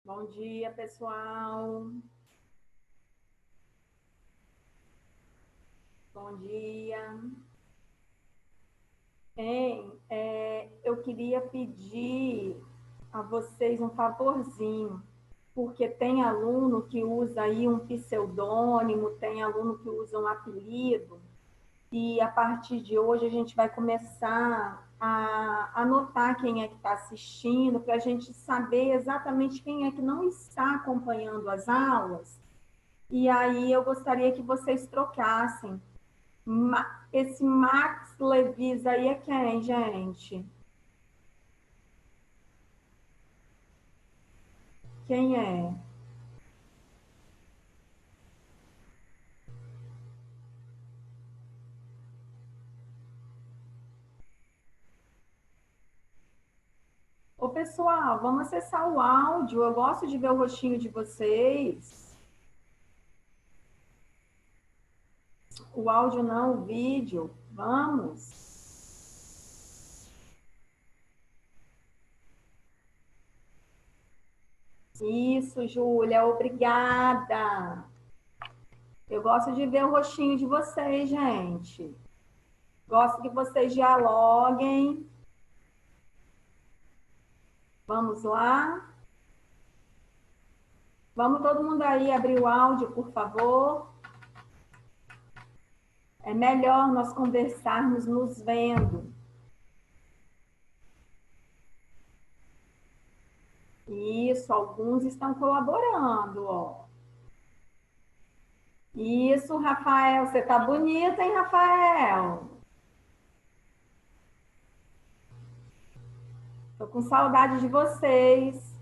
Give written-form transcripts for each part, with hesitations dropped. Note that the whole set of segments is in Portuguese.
Bom dia, pessoal. Bom dia. Eu queria pedir a vocês um favorzinho, porque tem aluno que usa aí um pseudônimo, tem aluno que usa um apelido, e a partir de hoje a gente vai começar a anotar quem é que está assistindo, para a gente saber exatamente quem é que não está acompanhando as aulas. E aí eu gostaria que vocês trocassem. Esse Max Levis aí é quem, gente? Quem é? Ô, pessoal, vamos acessar o áudio. Eu gosto de ver o rostinho de vocês. O áudio não, o vídeo. Vamos. Isso, Júlia, obrigada. Eu gosto de ver o rostinho de vocês, gente. Gosto que vocês dialoguem. Vamos lá? Vamos todo mundo aí abrir o áudio, por favor. É melhor nós conversarmos nos vendo. Isso, alguns estão colaborando, ó. Isso, Rafael, você tá bonita, hein, Rafael? Tô com saudade de vocês.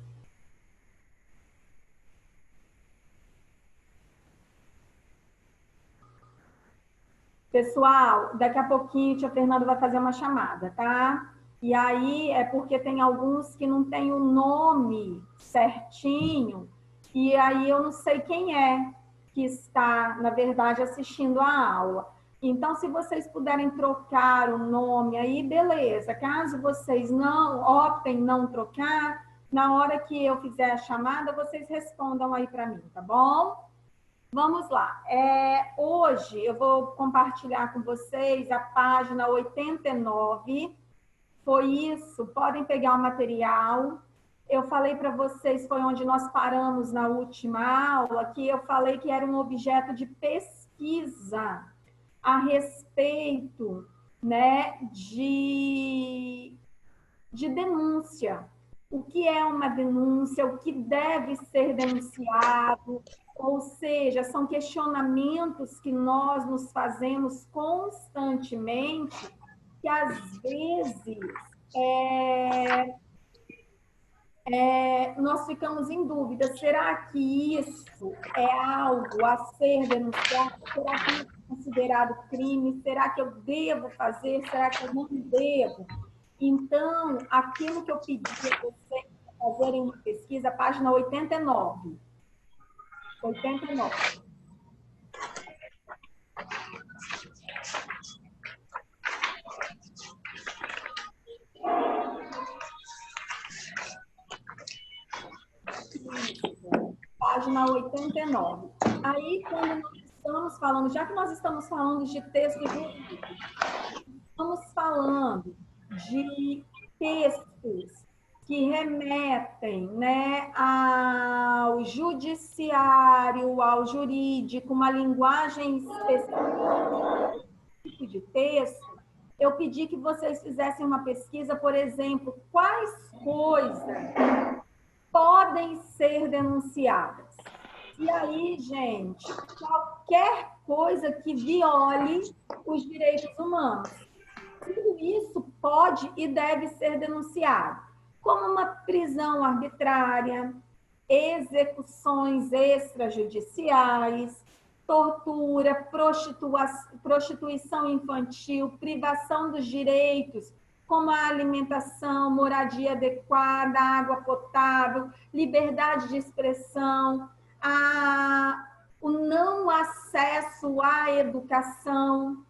Pessoal, daqui a pouquinho a tia Fernanda vai fazer uma chamada, tá? E aí é porque tem alguns que não tem o nome certinho, e aí eu não sei quem é que está, na verdade, assistindo a aula. Então, se vocês puderem trocar o nome aí, beleza. Caso vocês não optem não trocar, na hora que eu fizer a chamada, vocês respondam aí para mim, tá bom? Vamos lá. Hoje eu vou compartilhar com vocês a página 89. Foi isso, podem pegar o material. Eu falei para vocês, foi onde nós paramos na última aula, que eu falei que era um objeto de pesquisa a respeito, né, de denúncia. O que é uma denúncia, o que deve ser denunciado, ou seja, são questionamentos que nós nos fazemos constantemente, que às vezes nós ficamos em dúvida: será que isso é algo a ser denunciado? Será que isso é considerado crime? Será que eu devo fazer? Será que eu não devo? Então, aquilo que eu pedi a vocês para fazerem uma pesquisa, página 89. 89. Página 89. Aí, quando nós estamos falando, já que nós estamos falando de texto jurídico, estamos falando de textos que remetem, né, ao judiciário, ao jurídico, uma linguagem específica de texto, eu pedi que vocês fizessem uma pesquisa, por exemplo, quais coisas podem ser denunciadas. E aí, gente, qualquer coisa que viole os direitos humanos. Tudo isso pode e deve ser denunciado, como uma prisão arbitrária, execuções extrajudiciais, tortura, prostituição infantil, privação dos direitos, como a alimentação, moradia adequada, água potável, liberdade de expressão, o não acesso à educação,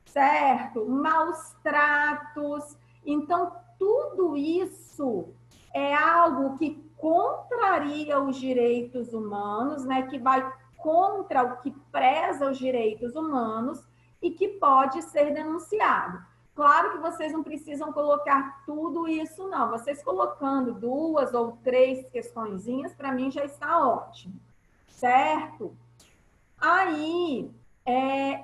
certo? Maus tratos. Então, tudo isso é algo que, contraria os direitos humanos, né, que vai contra o que preza os direitos humanos e que pode ser denunciado. Claro que vocês não precisam colocar tudo isso, não. Vocês colocando 2 ou 3 questõezinhas, para mim já está ótimo, certo? Aí,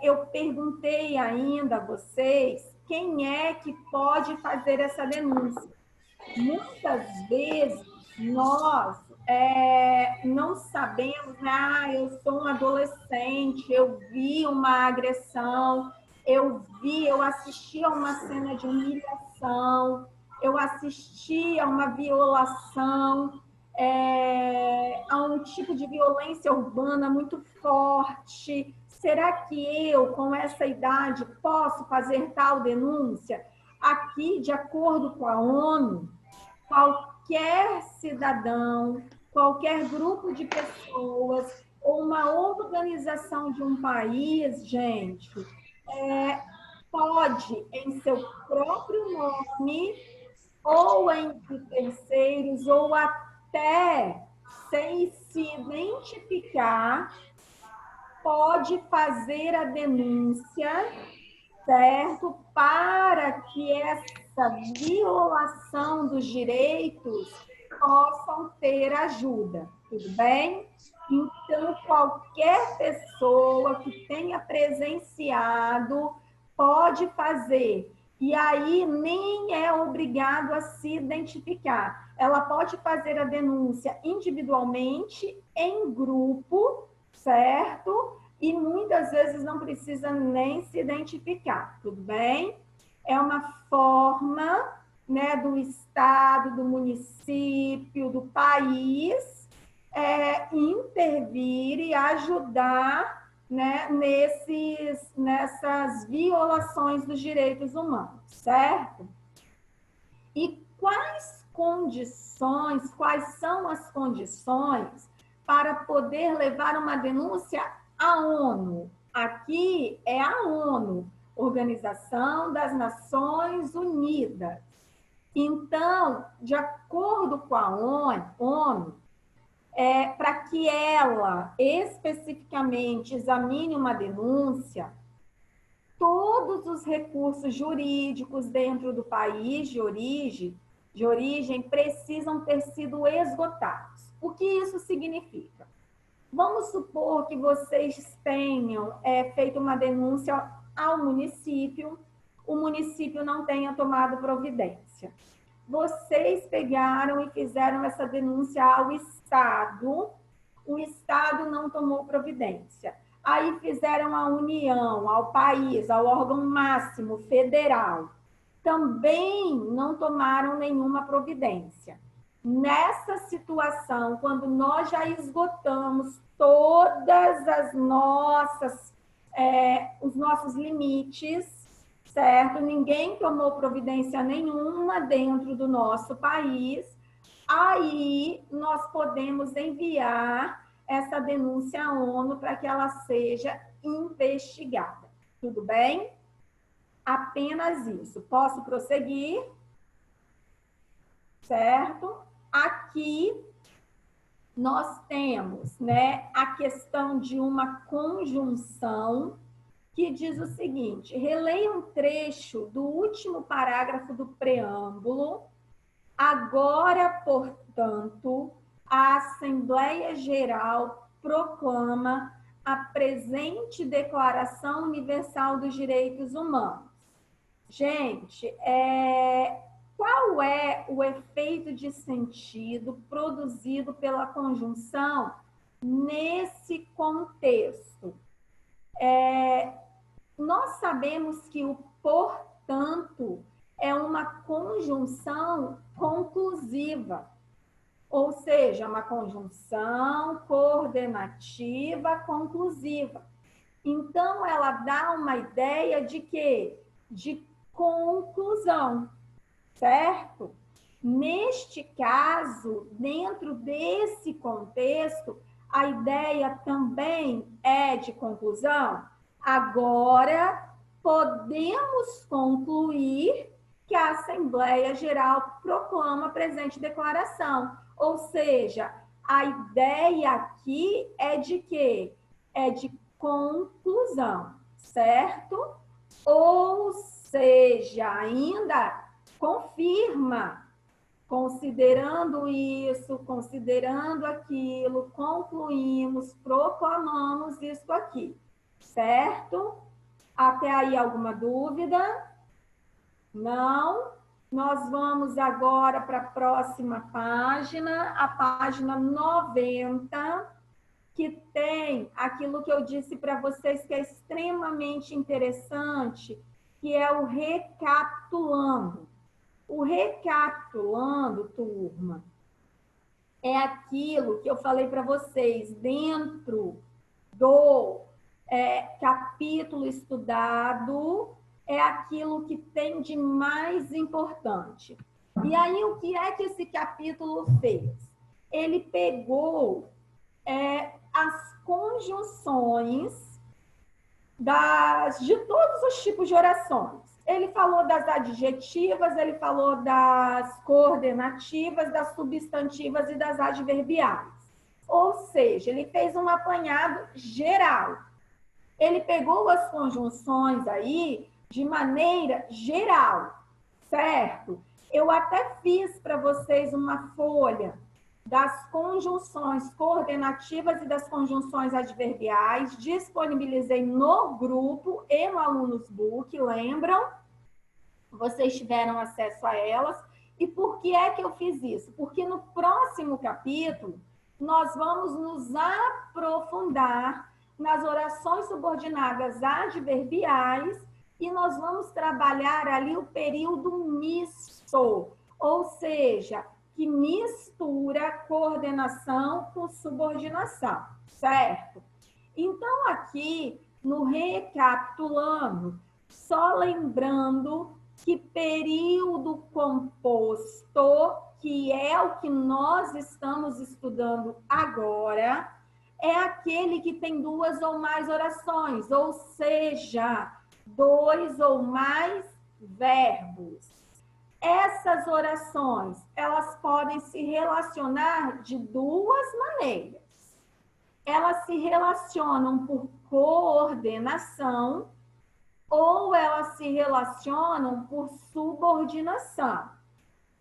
eu perguntei ainda a vocês quem é que pode fazer essa denúncia. Muitas vezes nós não sabemos, né? Eu sou um adolescente, eu vi uma agressão, eu assisti a uma cena de humilhação, eu assisti a uma violação, a um tipo de violência urbana muito forte. Será que eu, com essa idade, posso fazer tal denúncia? Aqui, de acordo com a ONU, qualquer cidadão, qualquer grupo de pessoas ou uma organização de um país, gente, pode, em seu próprio nome, ou entre terceiros, ou até sem se identificar, pode fazer a denúncia, certo? Para que essa violação dos direitos possam ter ajuda, tudo bem? Então, qualquer pessoa que tenha presenciado pode fazer. E aí nem é obrigado a se identificar. Ela pode fazer a denúncia individualmente, em grupo, certo? E muitas vezes não precisa nem se identificar, tudo bem? É uma forma, né, do Estado, do município, do país, intervir e ajudar, né, nessas violações dos direitos humanos, certo? E quais são as condições para poder levar uma denúncia à ONU? Aqui é a ONU, Organização das Nações Unidas. Então, de acordo com a ONU, para que ela especificamente examine uma denúncia, todos os recursos jurídicos dentro do país de origem precisam ter sido esgotados. O que isso significa? Vamos supor que vocês tenham feito uma denúncia ao município, o município não tenha tomado providência. Vocês pegaram e fizeram essa denúncia ao Estado, o Estado não tomou providência. Aí fizeram à União, ao país, ao órgão máximo federal. Também não tomaram nenhuma providência. Nessa situação, quando nós já esgotamos todas as os nossos limites, certo? Ninguém tomou providência nenhuma dentro do nosso país, aí nós podemos enviar essa denúncia à ONU para que ela seja investigada. Tudo bem? Apenas isso. Posso prosseguir? Certo? Aqui nós temos, né, a questão de uma conjunção que diz o seguinte: releia um trecho do último parágrafo do preâmbulo. Agora, portanto, a Assembleia Geral proclama a presente Declaração Universal dos Direitos Humanos. Gente, qual é o efeito de sentido produzido pela conjunção nesse contexto? Nós sabemos que o portanto é uma conjunção conclusiva, ou seja, uma conjunção coordenativa conclusiva. Então, ela dá uma ideia de quê? De conclusão, certo? Neste caso, dentro desse contexto, a ideia também é de conclusão. Agora, podemos concluir que a Assembleia Geral proclama a presente declaração. Ou seja, a ideia aqui é de quê? É de conclusão, certo? Ou seja, ainda confirma, considerando isso, considerando aquilo, concluímos, proclamamos isso aqui, certo? Até aí alguma dúvida? Não? Nós vamos agora para a próxima página, a página 90, que tem aquilo que eu disse para vocês que é extremamente interessante, que é o recapitulando. O recapitulando, turma, é aquilo que eu falei para vocês dentro do capítulo estudado, é aquilo que tem de mais importante. E aí, o que é que esse capítulo fez? Ele pegou as conjunções de todos os tipos de orações. Ele falou das adjetivas, ele falou das coordenativas, das substantivas e das adverbiais. Ou seja, ele fez um apanhado geral. Ele pegou as conjunções aí de maneira geral, certo? Eu até fiz para vocês uma folha das conjunções coordenativas e das conjunções adverbiais, disponibilizei no grupo e no Alunos Book, lembram? Vocês tiveram acesso a elas. E por que é que eu fiz isso? Porque no próximo capítulo, nós vamos nos aprofundar nas orações subordinadas adverbiais e nós vamos trabalhar ali o período misto, ou seja, que mistura coordenação com subordinação, certo? Então, aqui, no recapitulando, só lembrando que período composto, que é o que nós estamos estudando agora, é aquele que tem duas ou mais orações, ou seja, dois ou mais verbos. Essas orações, elas podem se relacionar de duas maneiras. Elas se relacionam por coordenação ou elas se relacionam por subordinação.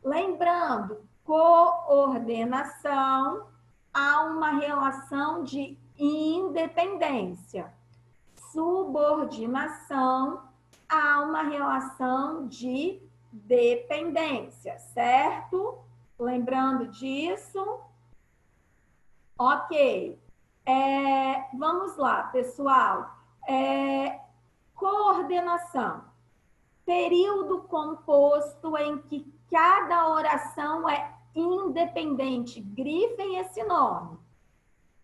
Lembrando, coordenação há uma relação de independência. Subordinação há uma relação de dependência, certo? Lembrando disso? Ok. Vamos lá, pessoal. Coordenação. Período composto em que cada oração é independente. Grifem esse nome.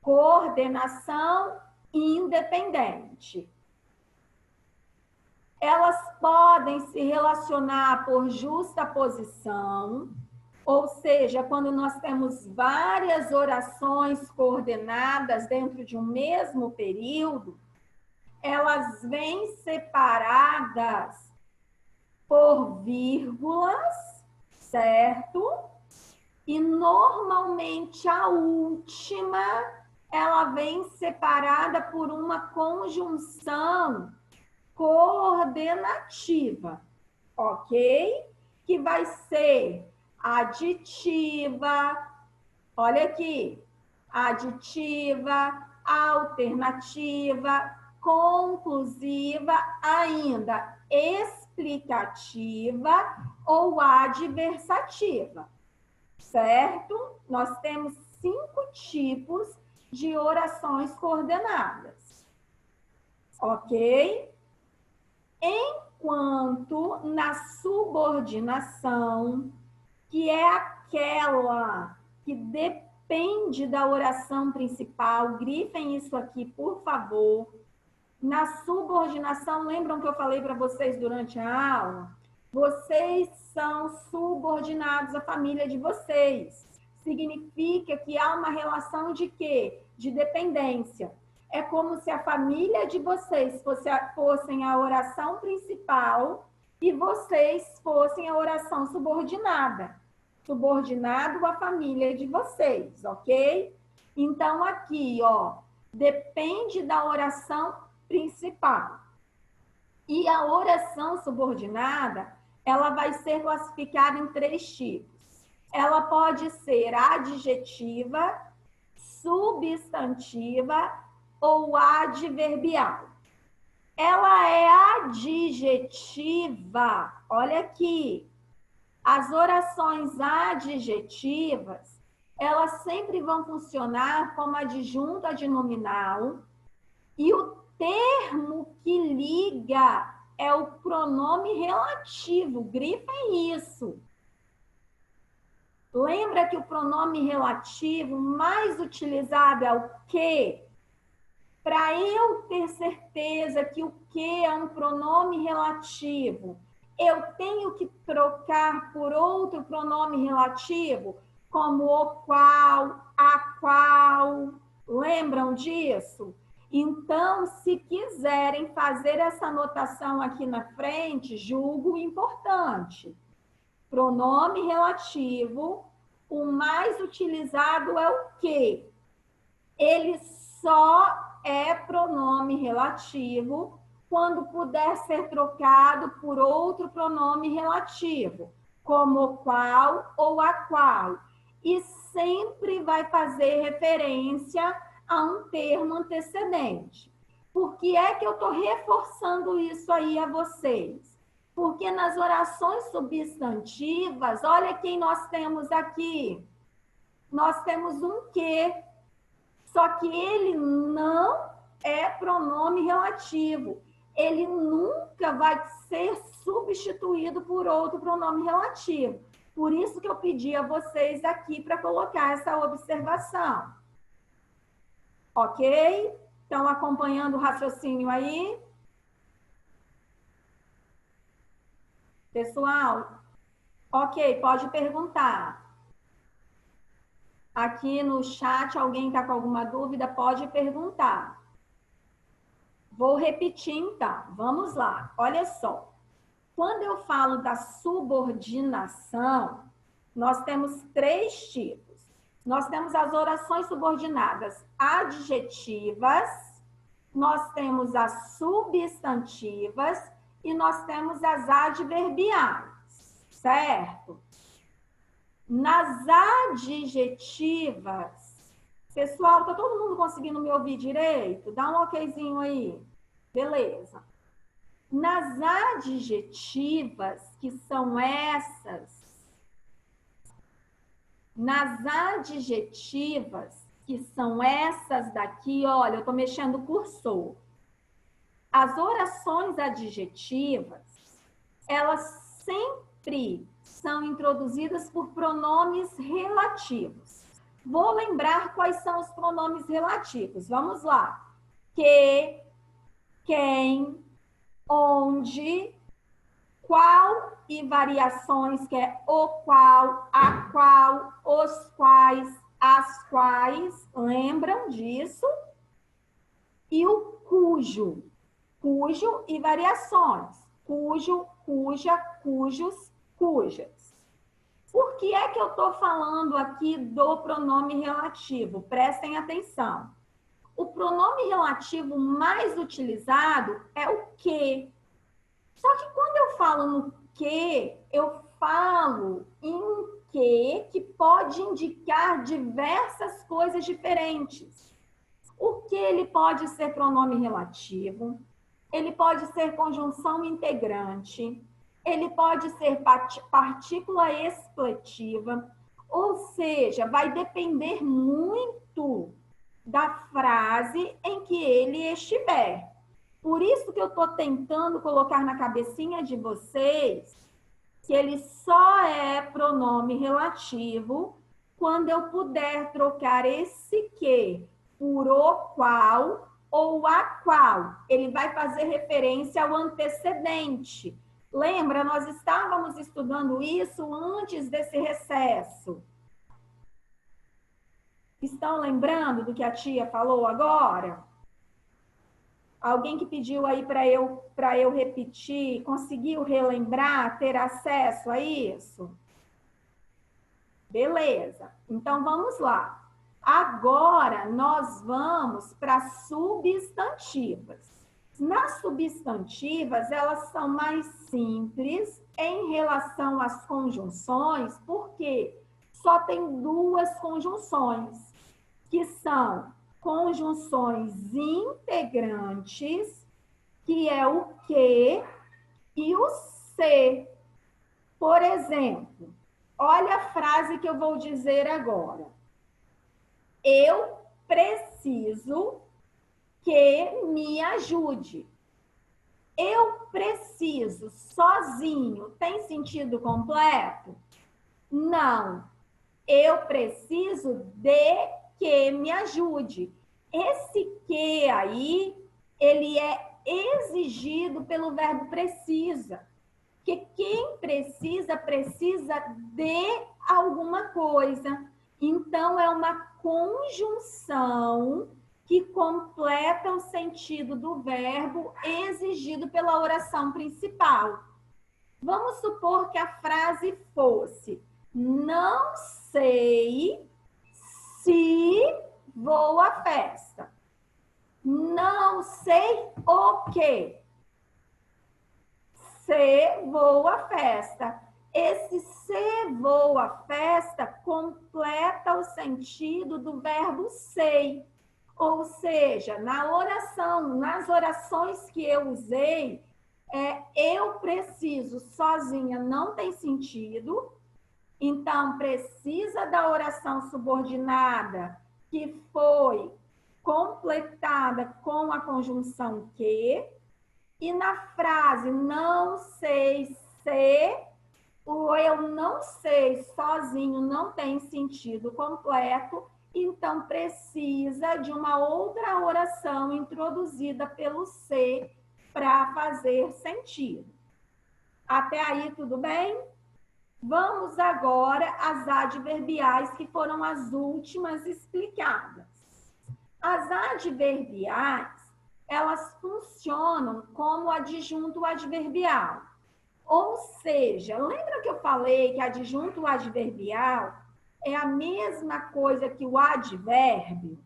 Coordenação independente. Elas podem se relacionar por justaposição, ou seja, quando nós temos várias orações coordenadas dentro de um mesmo período, elas vêm separadas por vírgulas, certo? E normalmente a última, ela vem separada por uma conjunção coordenativa, ok? Que vai ser aditiva, olha aqui, aditiva, alternativa, conclusiva, ainda explicativa ou adversativa, certo? Nós temos 5 tipos de orações coordenadas, ok? Enquanto na subordinação, que é aquela que depende da oração principal, grifem isso aqui, por favor. Na subordinação, lembram que eu falei para vocês durante a aula? Vocês são subordinados à família de vocês. Significa que há uma relação de quê? De dependência. É como se a família de vocês fossem a oração principal e vocês fossem a oração subordinada. Subordinado à família de vocês, ok? Então, aqui, ó, depende da oração principal. E a oração subordinada, ela vai ser classificada em 3 tipos. Ela pode ser adjetiva, substantiva ou adverbial. Ela é adjetiva. Olha aqui. As orações adjetivas, elas sempre vão funcionar como adjunto adnominal e o termo que liga é o pronome relativo. Grifem isso. Lembra que o pronome relativo mais utilizado é o que? Para eu ter certeza que o que é um pronome relativo, eu tenho que trocar por outro pronome relativo, como o qual, a qual. Lembram disso? Então, se quiserem fazer essa anotação aqui na frente, julgo importante. Pronome relativo, o mais utilizado é o que? Ele só é pronome relativo quando puder ser trocado por outro pronome relativo, como o qual ou a qual. E sempre vai fazer referência a um termo antecedente. Por que é que eu estou reforçando isso aí a vocês? Porque nas orações substantivas, olha quem nós temos aqui. Nós temos um que, só que ele não é pronome relativo. Ele nunca vai ser substituído por outro pronome relativo. Por isso que eu pedi a vocês aqui para colocar essa observação. Ok? Estão acompanhando o raciocínio aí? Pessoal, ok, pode perguntar. Aqui no chat, alguém está com alguma dúvida? Pode perguntar. Vou repetir, então. Vamos lá. Olha só. Quando eu falo da subordinação, nós temos 3 tipos. Nós temos as orações subordinadas adjetivas, nós temos as substantivas e nós temos as adverbiais, certo? Nas adjetivas, pessoal, tá todo mundo conseguindo me ouvir direito? Dá um okzinho aí. Beleza. Nas adjetivas, que são essas, daqui, olha, eu tô mexendo o cursor. As orações adjetivas, elas sempre são introduzidas por pronomes relativos. Vou lembrar quais são os pronomes relativos. Vamos lá. Que, quem, onde, qual e variações, que é o qual, a qual, os quais, as quais. Lembram disso? E o cujo. Cujo e variações. Cujo, cuja, cujos, cujas. Por que é que eu estou falando aqui do pronome relativo? Prestem atenção. O pronome relativo mais utilizado é o que. Só que quando eu falo no que, eu falo em um que pode indicar diversas coisas diferentes. O que ele pode ser pronome relativo, ele pode ser conjunção integrante, ele pode ser partícula expletiva, ou seja, vai depender muito da frase em que ele estiver. Por isso que eu estou tentando colocar na cabecinha de vocês que ele só é pronome relativo quando eu puder trocar esse que por o qual ou a qual. Ele vai fazer referência ao antecedente. Lembra, nós estávamos estudando isso antes desse recesso. Estão lembrando do que a tia falou agora? Alguém que pediu aí para eu repetir, conseguiu relembrar, ter acesso a isso? Beleza. Então vamos lá. Agora nós vamos para substantivas. Nas substantivas, elas são mais simples em relação às conjunções, porque só tem duas conjunções, que são conjunções integrantes, que é o que e o se. Por exemplo, olha a frase que eu vou dizer agora. Eu preciso que me ajude. Eu preciso sozinho tem sentido completo? Não. Eu preciso de que me ajude. Esse que aí, ele é exigido pelo verbo precisa. Que quem precisa, precisa de alguma coisa. Então, é uma conjunção que completa o sentido do verbo exigido pela oração principal. Vamos supor que a frase fosse: não sei se vou à festa. Não sei o quê. Se vou à festa. Esse se vou à festa completa o sentido do verbo sei. Ou seja, na oração, nas orações que eu usei, eu preciso sozinha não tem sentido. Então, precisa da oração subordinada que foi completada com a conjunção que. E na frase não sei se, o eu não sei sozinho não tem sentido completo, então precisa de uma outra oração introduzida pelo se para fazer sentido. Até aí, tudo bem? Vamos agora às adverbiais, que foram as últimas explicadas. As adverbiais, elas funcionam como adjunto adverbial. Ou seja, lembra que eu falei que adjunto adverbial é a mesma coisa que o advérbio?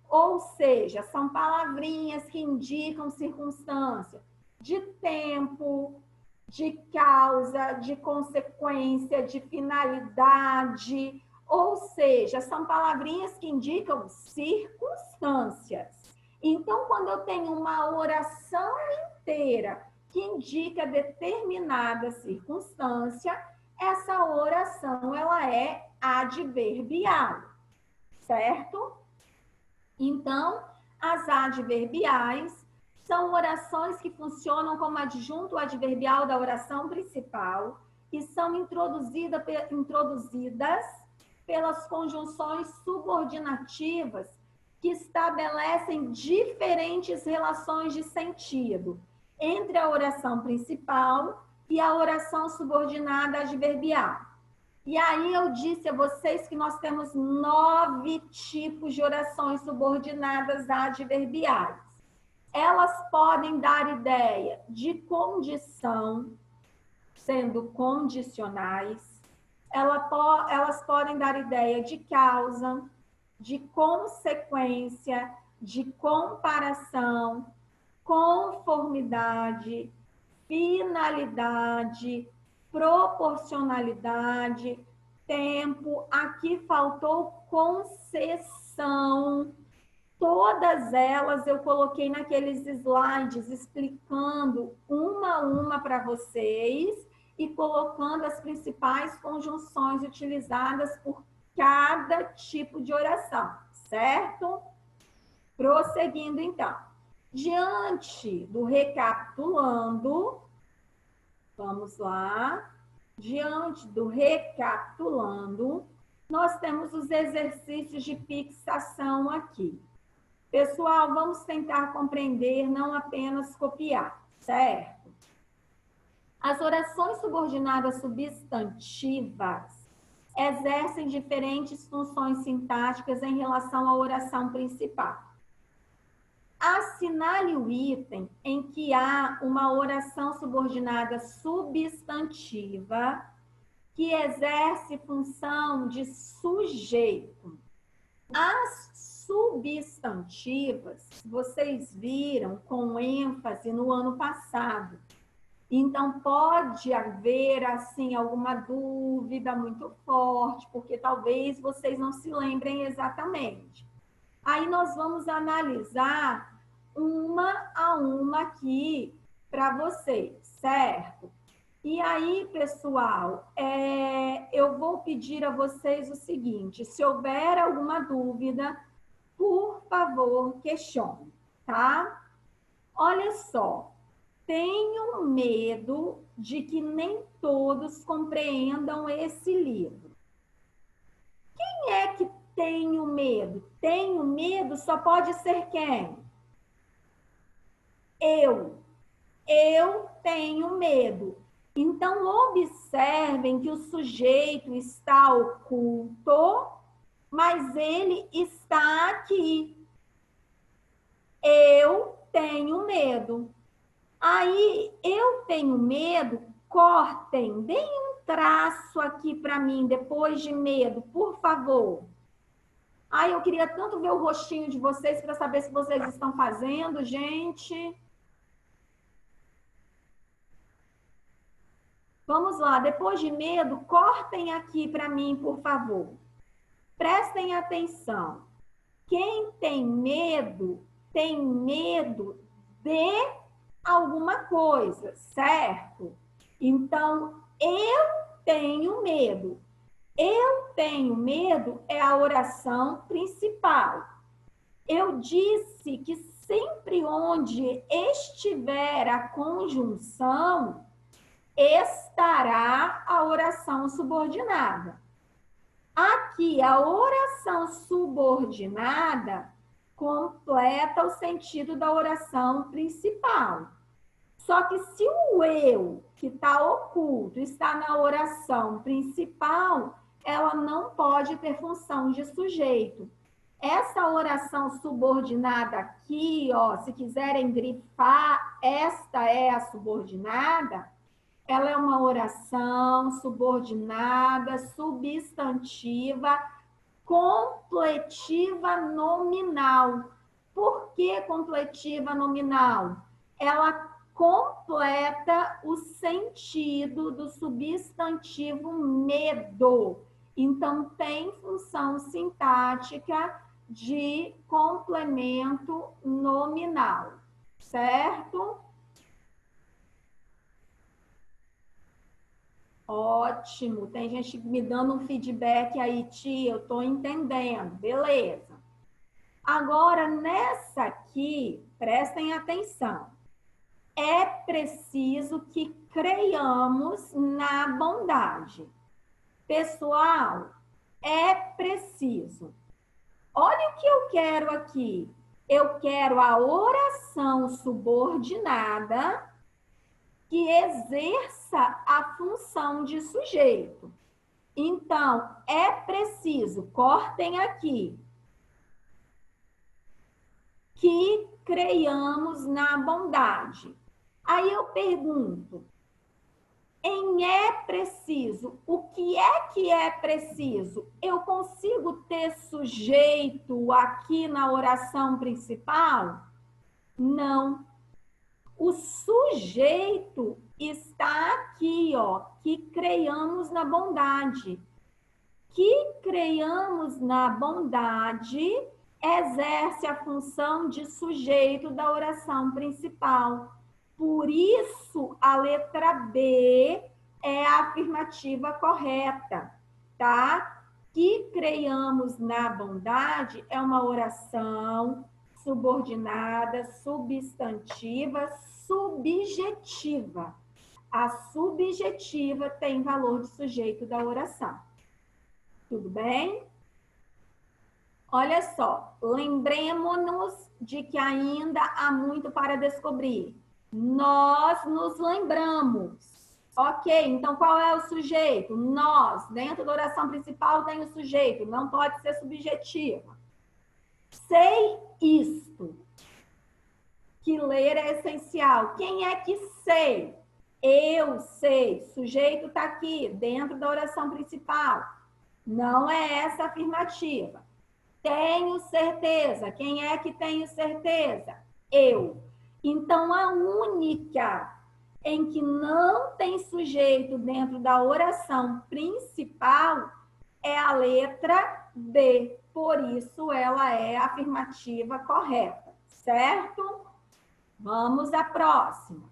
Ou seja, são palavrinhas que indicam circunstância de tempo, de causa, de consequência, de finalidade. Ou seja, são palavrinhas que indicam circunstâncias. Então, quando eu tenho uma oração inteira que indica determinada circunstância, essa oração ela é adverbial, certo? Então, as adverbiais são orações que funcionam como adjunto adverbial da oração principal e são introduzidas pelas conjunções subordinativas que estabelecem diferentes relações de sentido entre a oração principal e a oração subordinada adverbial. E aí eu disse a vocês que nós temos 9 tipos de orações subordinadas adverbiais. Elas podem dar ideia de condição, sendo condicionais. Elas podem dar ideia de causa, de consequência, de comparação, conformidade, finalidade, proporcionalidade, tempo. Aqui faltou concessão. Todas elas eu coloquei naqueles slides explicando uma a uma para vocês e colocando as principais conjunções utilizadas por cada tipo de oração, certo? Prosseguindo então. Diante do recapitulando, vamos lá. Diante do recapitulando, nós temos os exercícios de fixação aqui. Pessoal, vamos tentar compreender, não apenas copiar, certo? As orações subordinadas substantivas exercem diferentes funções sintáticas em relação à oração principal. assinale o item em que há uma oração subordinada substantiva que exerce função de sujeito. As substantivas, vocês viram com ênfase no ano passado. Então, pode haver, assim, alguma dúvida muito forte, porque talvez vocês não se lembrem exatamente. Aí, nós vamos analisar uma a uma aqui para vocês, certo? E aí, pessoal, eu vou pedir a vocês o seguinte, se houver alguma dúvida, por favor, questione, tá? Olha só, tenho medo de que nem todos compreendam esse livro. Quem é que tem o medo? Tenho medo só pode ser quem? Eu. Eu tenho medo. Então, observem que o sujeito está oculto, mas ele está aqui. Eu tenho medo. Aí, eu tenho medo, cortem, deem um traço aqui para mim, depois de medo, por favor. Ai, eu queria tanto ver o rostinho de vocês para saber se vocês estão fazendo, gente. Vamos lá, depois de medo, cortem aqui para mim, por favor. Prestem atenção. Quem tem medo de alguma coisa, certo? Então, eu tenho medo. Eu tenho medo é a oração principal. Eu disse que sempre onde estiver a conjunção, estará a oração subordinada. Aqui, a oração subordinada completa o sentido da oração principal. Só que se o eu, que está oculto, está na oração principal, ela não pode ter função de sujeito. Essa oração subordinada aqui, ó, se quiserem grifar, esta é a subordinada, ela é uma oração subordinada, substantiva, completiva nominal. Por que completiva nominal? Ela completa o sentido do substantivo medo. Então, tem função sintática de complemento nominal, certo? Ótimo, tem gente me dando um feedback aí, tia, eu estou entendendo, beleza. Agora, nessa aqui, prestem atenção. É preciso que creiamos na bondade. Pessoal, é preciso. Olha o que eu quero aqui. Eu quero a oração subordinada que exerça a função de sujeito. Então, é preciso, cortem aqui, que creiamos na bondade. Aí eu pergunto, em é preciso, o que é preciso? Eu consigo ter sujeito aqui na oração principal? Não. O sujeito está aqui, ó, que creiamos na bondade. Que creiamos na bondade exerce a função de sujeito da oração principal. Por isso, a letra B é a afirmativa correta, tá? Que creiamos na bondade é uma oração subordinada, substantiva, subjetiva. A subjetiva tem valor de sujeito da oração. Tudo bem? Olha só, lembremos-nos de que ainda há muito para descobrir. Nós nos lembramos. Ok, então qual é o sujeito? Nós. Dentro da oração principal tem o sujeito, não pode ser subjetiva. Sei isto. que ler é essencial. Quem é que sei? Eu sei. Sujeito está aqui, dentro da oração principal. Não é essa a afirmativa. Tenho certeza. Quem é que tenho certeza? Eu. Então, a única em que não tem sujeito dentro da oração principal é a letra B. Por isso, ela é a afirmativa correta, certo? Vamos à próxima.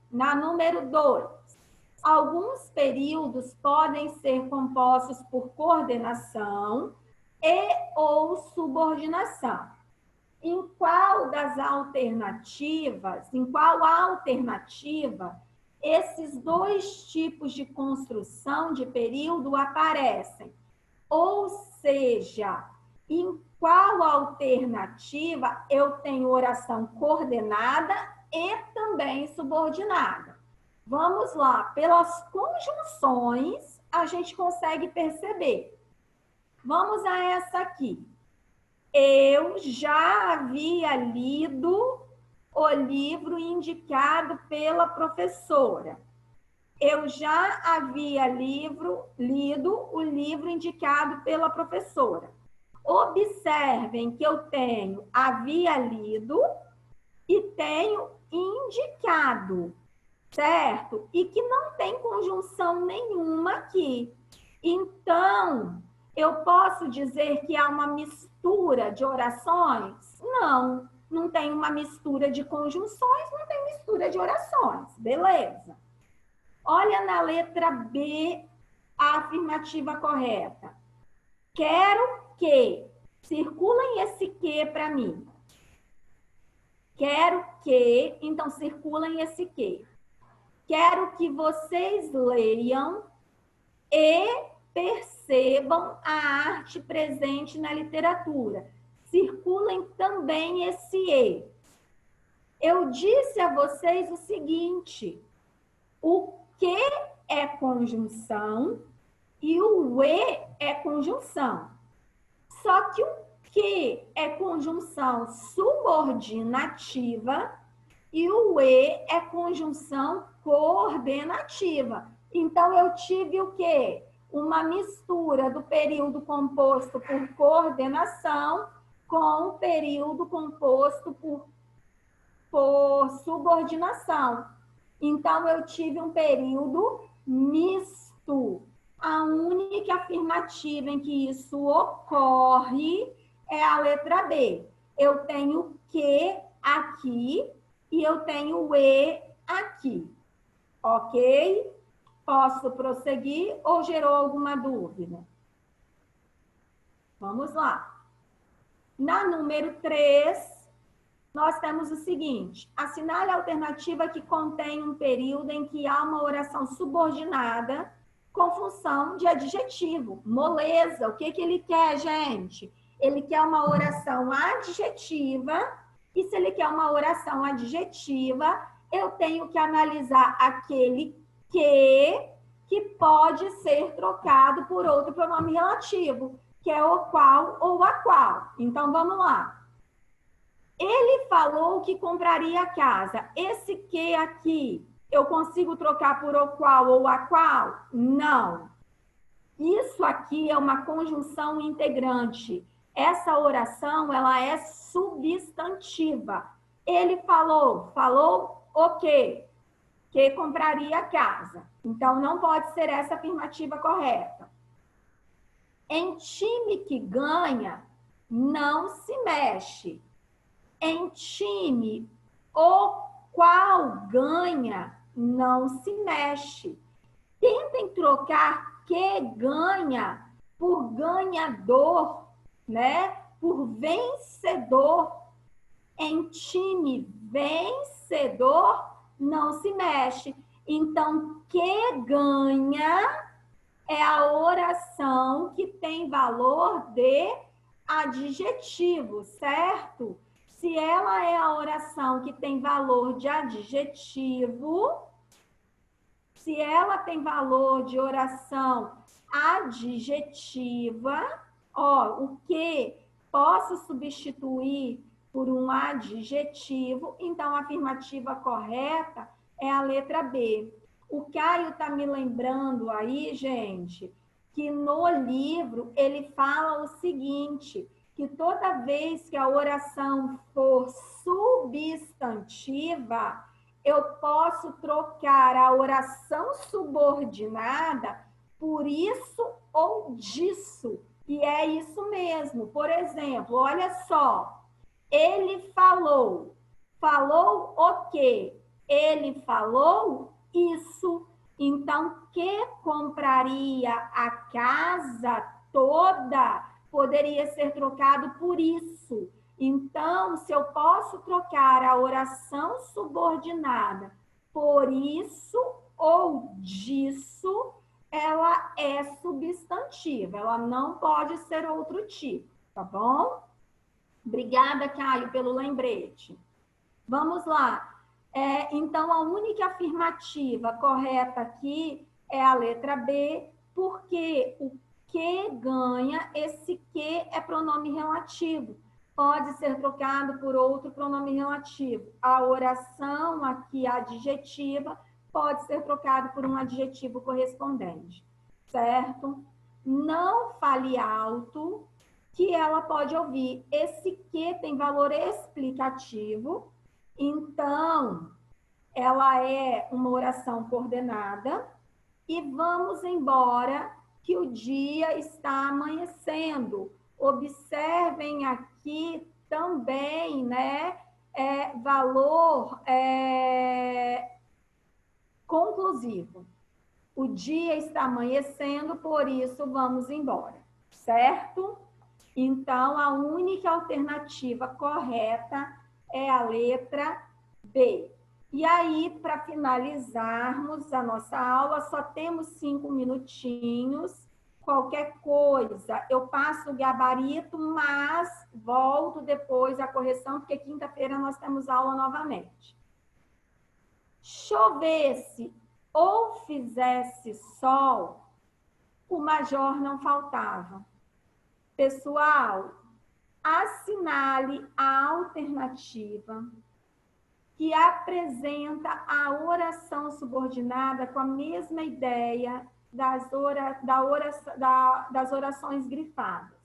Na número 2. Alguns períodos podem ser compostos por coordenação e ou subordinação. Em qual alternativa esses dois tipos de construção de período aparecem? Ou seja, em qual alternativa eu tenho oração coordenada e também subordinada? Vamos lá, pelas conjunções a gente consegue perceber. Vamos a essa aqui. Eu já havia lido o livro indicado pela professora. Eu já havia lido o livro indicado pela professora. Observem que eu tenho havia lido e tenho indicado, certo? E que não tem conjunção nenhuma aqui. Então, eu posso dizer que há uma mistura de orações? Não, não tem uma mistura de conjunções, não tem mistura de orações. Beleza. Olha na letra B a afirmativa correta. Quero que, circulem esse que para mim. Quero que, então circulem esse que. Quero que vocês leiam e percebam a arte presente na literatura. Circulem também esse e. Eu disse a vocês o seguinte, o que é conjunção e o e é conjunção. Só que o que é conjunção subordinativa e o e é conjunção coordenativa. Então, eu tive o quê? Uma mistura do período composto por coordenação com o período composto por subordinação. Então, eu tive um período misto. A única afirmativa em que isso ocorre é a letra B. Eu tenho que aqui e eu tenho o e aqui. Ok? Posso prosseguir ou gerou alguma dúvida? Vamos lá. Na número 3, nós temos o seguinte. Assinale a alternativa que contém um período em que há uma oração subordinada com função de adjetivo. Moleza. O que ele quer, gente? Ele quer uma oração adjetiva. E se ele quer uma oração adjetiva, eu tenho que analisar aquele que pode ser trocado por outro pronome relativo, que é o qual ou a qual. Então, vamos lá. Ele falou que compraria a casa. Esse que aqui, eu consigo trocar por o qual ou a qual? Não. Isso aqui é uma conjunção integrante. Essa oração, ela é substantiva. Ele falou o quê? Que compraria a casa. Então, não pode ser essa afirmativa correta. Em time que ganha, não se mexe. Em time o qual ganha, não se mexe. Tentem trocar que ganha por ganhador, né? Por vencedor. Em time vencedor, não se mexe. Então, que ganha é a oração que tem valor de adjetivo, certo? Se ela é a oração que tem valor de adjetivo, se ela tem valor de oração adjetiva, ó, o que posso substituir por um adjetivo, então a afirmativa correta é a letra B. O Caio está me lembrando aí, gente, que no livro ele fala o seguinte, que toda vez que a oração for substantiva, eu posso trocar a oração subordinada por isso ou disso. E é isso mesmo. Por exemplo, olha só. Ele falou. Falou o quê? Ele falou isso. Então, que compraria a casa toda poderia ser trocado por isso. Então, se eu posso trocar a oração subordinada por isso ou disso, ela é substantiva, ela não pode ser outro tipo, tá bom? Obrigada, Caio, pelo lembrete. Vamos lá. Então, a única afirmativa correta aqui é a letra B, porque o que ganha, esse que é pronome relativo. Pode ser trocado por outro pronome relativo. A oração aqui adjetiva pode ser trocado por um adjetivo correspondente, certo? Não fale alto, que ela pode ouvir. Esse que tem valor explicativo, então ela é uma oração coordenada. E vamos embora, que o dia está amanhecendo. Observem aqui também, né, valor conclusivo. O dia está amanhecendo, por isso vamos embora, certo? Então, a única alternativa correta é a letra B. E aí, para finalizarmos a nossa aula, só temos 5 minutinhos. Qualquer coisa, eu passo o gabarito, mas volto depois à correção, porque quinta-feira nós temos aula novamente. Chovesse ou fizesse sol, o major não faltava. Pessoal, assinale a alternativa que apresenta a oração subordinada com a mesma ideia das orações grifadas.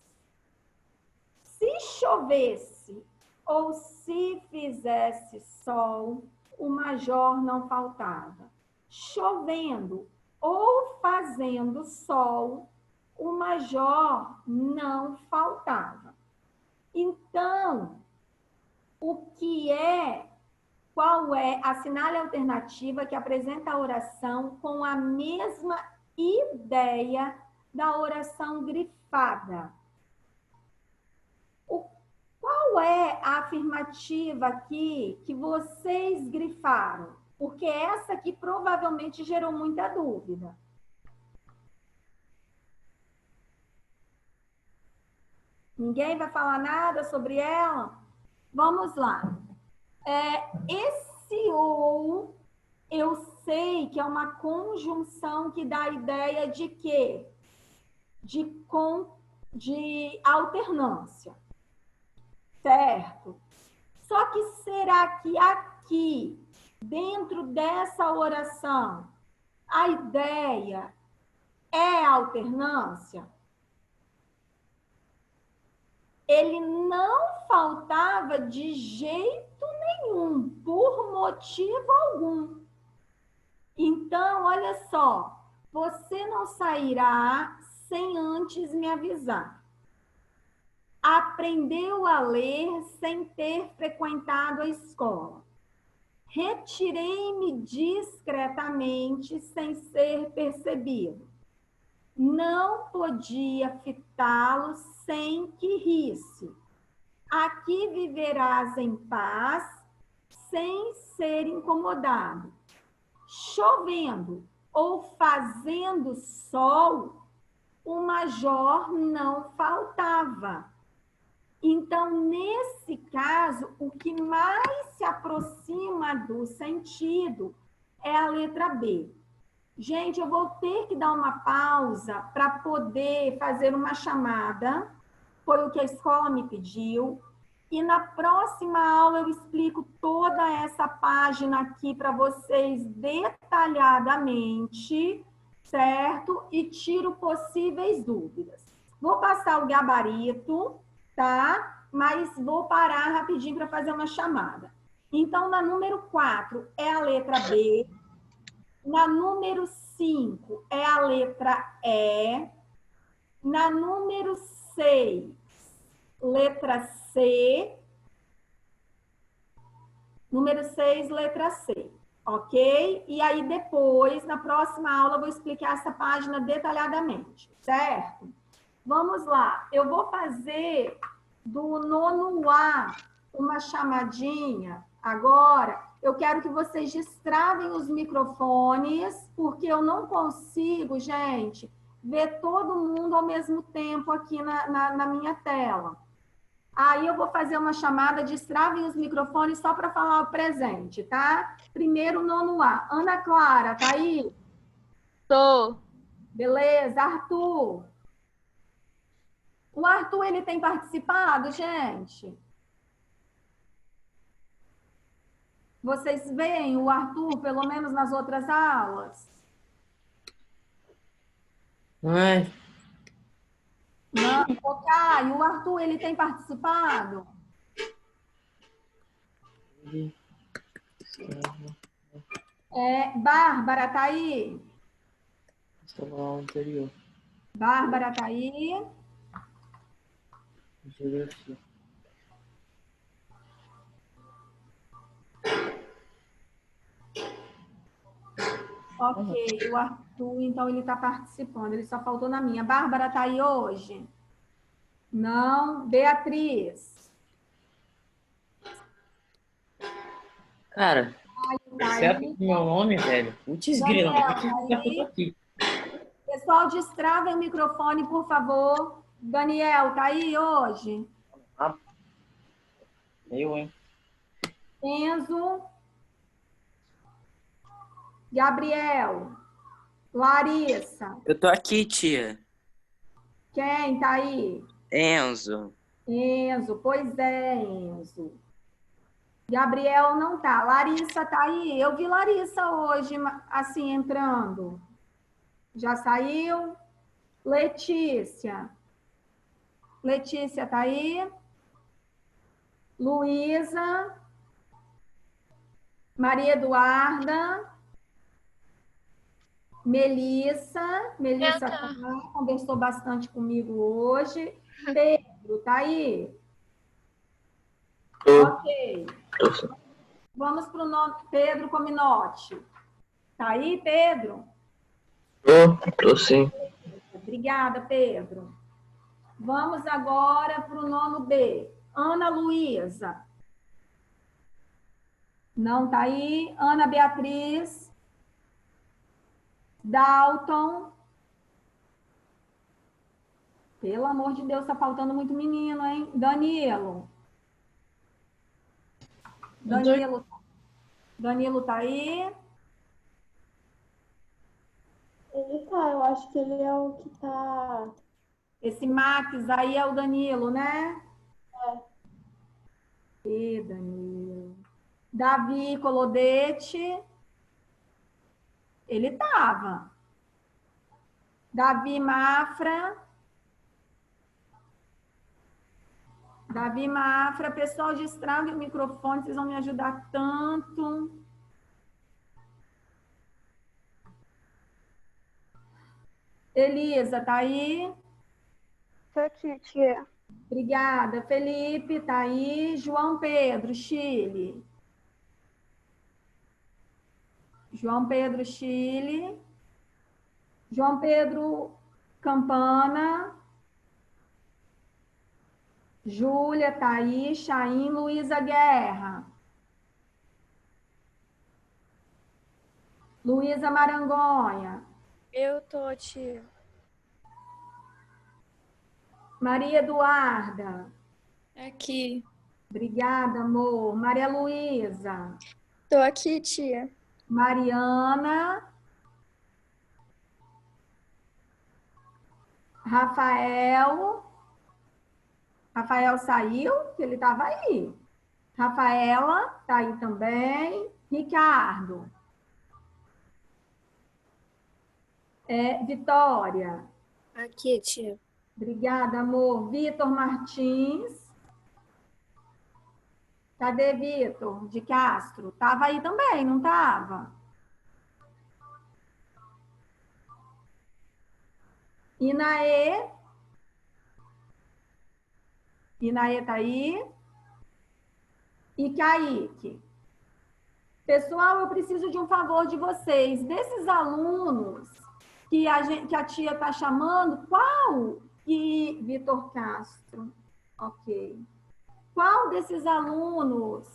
Se chovesse ou se fizesse sol, o major não faltava. Chovendo ou fazendo sol, o major não faltava. Então, qual é a assinale alternativa que apresenta a oração com a mesma ideia da oração grifada? Qual é a afirmativa aqui que vocês grifaram? Porque essa aqui provavelmente gerou muita dúvida. Ninguém vai falar nada sobre ela? Vamos lá. Esse ou, eu sei que é uma conjunção que dá a ideia de quê? De alternância. Certo? Só que será que aqui, dentro dessa oração, a ideia é alternância? Ele não faltava de jeito nenhum, por motivo algum. Então, olha só, você não sairá sem antes me avisar. Aprendeu a ler sem ter frequentado a escola. Retirei-me discretamente sem ser percebido. Não podia fitá-lo sem que risse. Aqui viverás em paz, sem ser incomodado. Chovendo ou fazendo sol, o major não faltava. Então, nesse caso, o que mais se aproxima do sentido é a letra B. Gente, eu vou ter que dar uma pausa para poder fazer uma chamada. Foi o que a escola me pediu. E na próxima aula eu explico toda essa página aqui para vocês detalhadamente, certo? E tiro possíveis dúvidas. Vou passar o gabarito, tá? Mas vou parar rapidinho para fazer uma chamada. Então, na número 4 é a letra B. Na número 5 é a letra E. Na número 6, letra C. Número 6, letra C. Ok? E aí, depois, na próxima aula, eu vou explicar essa página detalhadamente, certo? Vamos lá. Eu vou fazer do nono A uma chamadinha. Agora, eu quero que vocês destravem os microfones, porque eu não consigo, gente, ver todo mundo ao mesmo tempo aqui na minha tela. Aí eu vou fazer uma chamada, destravem os microfones só para falar o presente, tá? Primeiro, nono A. Ana Clara, tá aí? Tô. Beleza. Arthur. O Arthur, ele tem participado, gente? Vocês veem o Arthur, pelo menos nas outras aulas? Ai, Não. Ok, o Arthur, ele tem participado? Bárbara, tá aí? estava lá anterior. Bárbara, tá aí? Geografia. Ok, o Arthur, então, ele está participando. Ele só faltou na minha. Bárbara está aí hoje? Não. Beatriz? Cara, Tá certo aí. com o meu nome, velho. Putz, grila, Daniel, mas tá eu tô aí? aqui. Pessoal, destravem o microfone, por favor. Daniel, tá aí hoje? Ah, eu, hein? Enzo? Gabriel? Larissa? Eu tô aqui, tia. Quem tá aí? Enzo. Enzo, pois é, Enzo. Gabriel não tá. Larissa tá aí. Eu vi Larissa hoje, assim, entrando. Já saiu? Letícia. Letícia tá aí? Luísa. Maria Eduarda. Melissa. Melissa tá, conversou bastante comigo hoje. Pedro, tá aí? Ok. Vamos para o nome. Pedro Cominotti. Tá aí, Pedro? Tô sim. Obrigada, Pedro. Vamos agora para o nono B. Ana Luísa. Não tá aí. Ana Beatriz. Dalton. Pelo amor de Deus, tá faltando muito menino, hein? Danilo. Danilo tá aí? Ele tá, eu acho que ele é o que tá. Esse Max aí é o Danilo, né? E Danilo. Davi Colodete. Ele tava. Davi Mafra. Davi Mafra. Pessoal, destrave o microfone, vocês vão me ajudar tanto. Elisa, tá aí? Tô aqui, tia. Obrigada. Felipe, tá aí? João Pedro, Chile. João Pedro, Chile. João Pedro, Campana. Júlia, tá aí? Chaim, Luísa Guerra. Luísa Marangonha. Eu tô, tia. Maria Eduarda. Aqui. Obrigada, amor. Maria Luísa. Tô aqui, tia. Mariana. Rafael. Rafael saiu, que ele estava aí. Rafaela está aí também. Ricardo. Vitória. Aqui, tia. Obrigada, amor. Vitor Martins. Cadê Vitor de Castro? Estava aí também, não estava? Inaê. Inaê está aí. E Kaique. Pessoal, eu preciso de um favor de vocês. Desses alunos que a tia está chamando, qual? E Vitor Castro. Ok. Qual desses alunos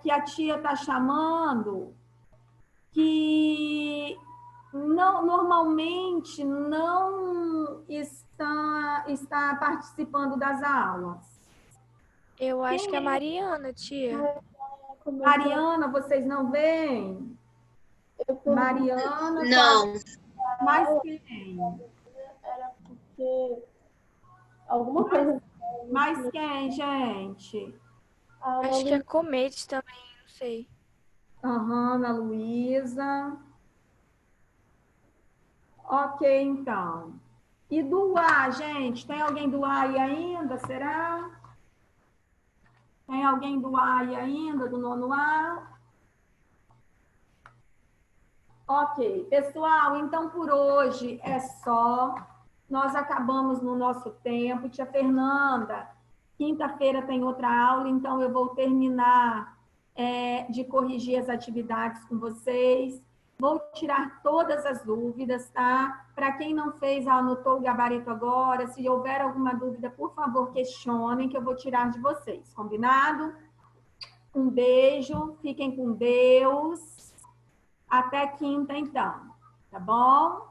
que a tia está chamando que normalmente não está participando das aulas? Eu acho que é a Mariana, tia. Mariana, vocês não veem? Mariana. Não. Mais quem? Era porque alguma coisa. Mais quem, gente? Acho que é Comete também, não sei. Ana Luísa. Ok, então. E do A, gente? Tem alguém do A aí ainda, será? Tem alguém do A aí ainda, do nono A? Ok, pessoal, então por hoje é só. Nós acabamos no nosso tempo. Tia Fernanda, quinta-feira tem outra aula, então eu vou terminar de corrigir as atividades com vocês. Vou tirar todas as dúvidas, tá? Para quem não fez, anotou o gabarito agora. Se houver alguma dúvida, por favor, questionem, que eu vou tirar de vocês. Combinado? Um beijo, fiquem com Deus. Até quinta, então. Tá bom?